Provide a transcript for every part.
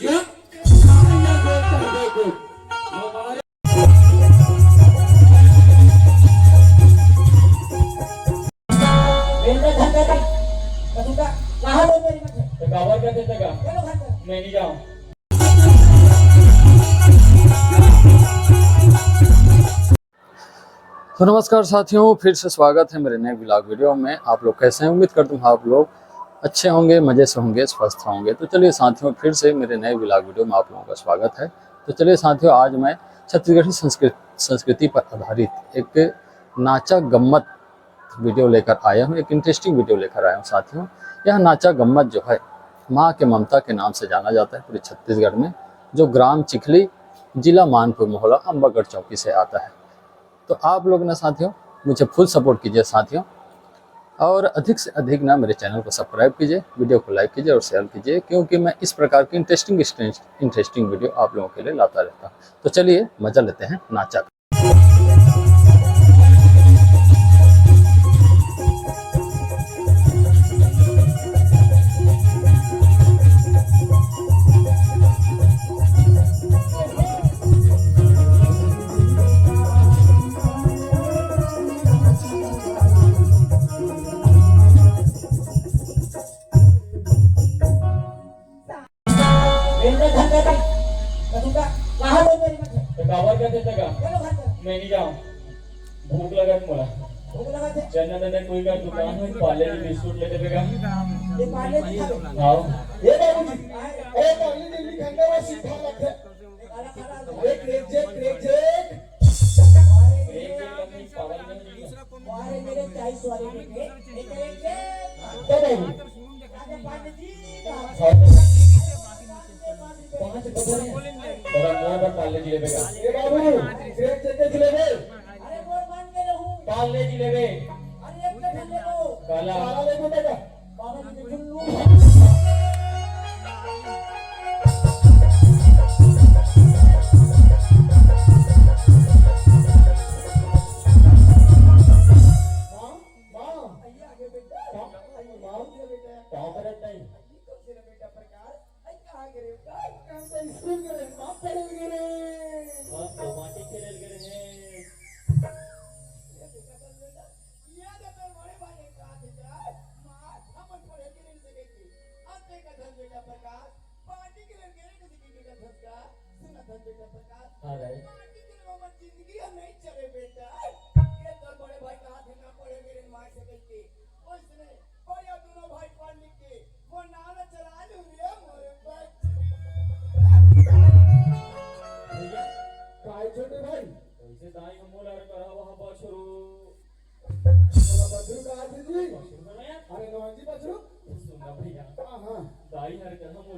क्या बोलता है देखो हमारे मैं नहीं जाऊँ। तो नमस्कार साथियों, फिर से स्वागत है मेरे नए व्लॉग वीडियो में। आप लोग कैसे हैं? उम्मीद करता हूँ आप लोग अच्छे होंगे, मज़े से होंगे, स्वस्थ होंगे। तो चलिए साथियों, फिर से मेरे नए व्लॉग वीडियो में आप लोगों का स्वागत है। तो चलिए साथियों, आज मैं छत्तीसगढ़ी संस्कृति पर आधारित एक नाचा गम्मत वीडियो लेकर आया हूँ। एक इंटरेस्टिंग वीडियो लेकर आया हूँ साथियों। यह नाचा गम्मत जो है माँ के ममता के नाम से जाना जाता है पूरे छत्तीसगढ़ में, जो ग्राम चिखली, जिला मानपुर मोहल्ला, अम्बागढ़ चौकी से आता है। तो आप लोग ना साथियों मुझे फुल सपोर्ट कीजिए साथियों, और अधिक से अधिक ना मेरे चैनल को सब्सक्राइब कीजिए, वीडियो को लाइक कीजिए और शेयर कीजिए, क्योंकि मैं इस प्रकार की इंटरेस्टिंग वीडियो आप लोगों के लिए लाता रहता हूँ। तो चलिए मजा लेते हैं नाचा का। मैं नहीं जाऊँ। भूख लगा मला। चन्ना कोई का दुकान है, पाले जी बिस्कुट लेते बेगा। ये पाले जी आओ। ये बाबूजी ए पाले जी लिखंगा वो सीधा रखे एक रेजेक मारे मेरे 40 वाले बेटे एक बाबू आगे पाले जी पांच बड़ा मोर पर पाले जी लेबेगा। ए बाबू रेजेक लेबे अरे बोल मान के रहूं पाले जी लेबे। अरे एक ले लो काला सारा ले बेटा बाबा जी के लू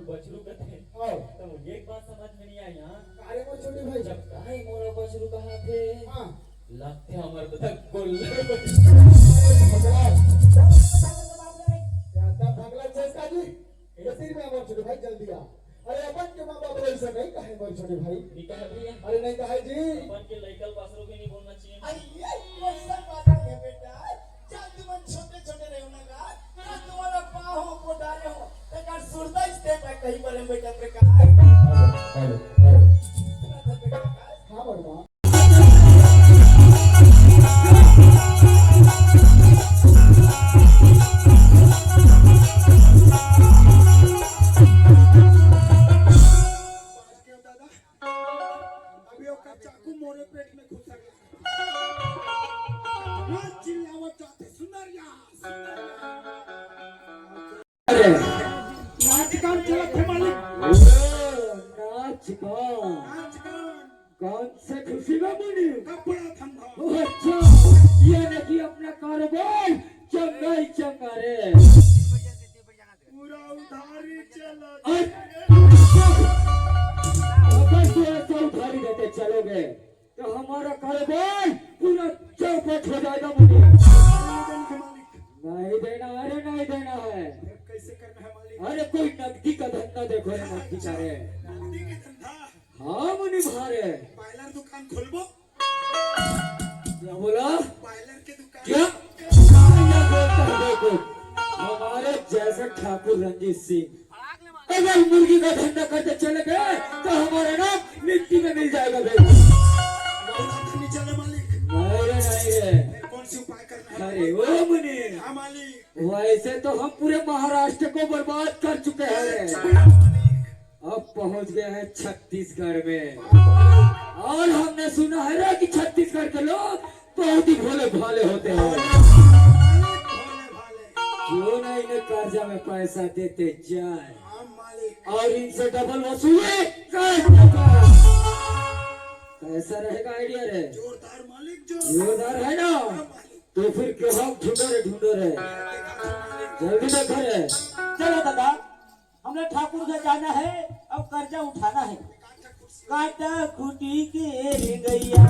बछरू कथे तो मुझे एक बात समझ में नहीं आई। यहाँ अरे वो छोटे भाई जब काहे मोरा बछरू कहाँ थे लगते हमारे तो तक गोल भगला चेष्टा जी यही में हमारे छोटे भाई जल्दी आ। अरे अपन के माँ बाप ऐसा नहीं कहे हमारे छोटे भाई निकल भैया। अरे नहीं कहे जी अपन के लइकल बछरू भी नहीं बोलना चाहिए। ये कैसा बात है बेटा जब तुम छोटे रहो ना का तुम्हारा पाँव हो कोडारे हो तक सुरता स्टेप है कहीं पर बेटा प्रकार हाँ बड़वा अभी वो चाकू मोरे पेट में घुस गया चिल्लावत जाते सुंदरिया नाच गान चलत है मालिक नाच गान नाच गान कौन से खुशी में मुनी कपड़ा धंधा अच्छा ये नहीं अपना कारोबार चंगा ही चंगा रे पूरा उधारी चला अगर तो ऐसा उधारी देते चलोगे तो हमारा कारोबार पूरा चौपट हो जाएगा मुझे। नहीं देना, अरे नहीं देना है। कैसे करना है मालिक? अरे कोई नकदी का धंधा देखो रे, नकदी का रे। नकदी के धंधा हाँ मुनि भारे पार्लर दुकान खोलबो। क्या बोला? पार्लर के दुकान क्या क्या बोलता है देखो हमारे जैसे ठाकुर रंजीत सिंह अगर मुर्गी का धंधा करते चले गए तो हमारा नाम मिट्टी में मिल जाएगा भाई। नहीं चले मालिक, नहीं रे, कौन सी उपाय करना है? अरे ओ मुनि, हाँ मालिक, वैसे तो हम पूरे महाराष्ट्र को बर्बाद कर चुके हैं, अब पहुंच गए हैं छत्तीसगढ़ में। और हमने सुना है ना कि छत्तीसगढ़ के लोग बहुत ही भोले भाले होते हैं। मालिक भोले भाले, क्यों ना इन्हें कर्जा में पैसा देते जाए हाँ मालिक, और इनसे डबल वसूली करने का। कैसा रहेगा आइडिया रे? जोरदार मालिक, जोरदार है ना? तो फिर क्यों हम ढूंढो रे, जल्दी देखो रे। चलो दादा, हमने ठाकुर घर जाना है, अब कर्जा उठाना है। काटा खूटी के रे गैया,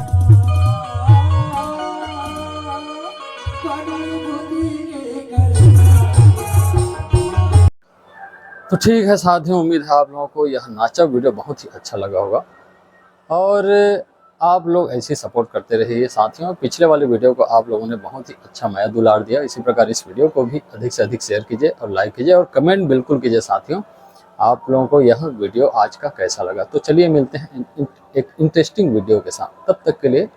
पानी गोदी रे गैया। तो ठीक है साथियों, उम्मीद है आप लोगों को यह नाचा वीडियो बहुत ही अच्छा लगा होगा और आप लोग ऐसे ही सपोर्ट करते रहिए साथियों। पिछले वाले वीडियो को आप लोगों ने बहुत ही अच्छा माया दुलार दिया, इसी प्रकार इस वीडियो को भी अधिक से अधिक शेयर कीजिए और लाइक कीजिए और कमेंट बिल्कुल कीजिए साथियों, आप लोगों को यह वीडियो आज का कैसा लगा। तो चलिए मिलते हैं एक इंटरेस्टिंग वीडियो के साथ, तब तक के लिए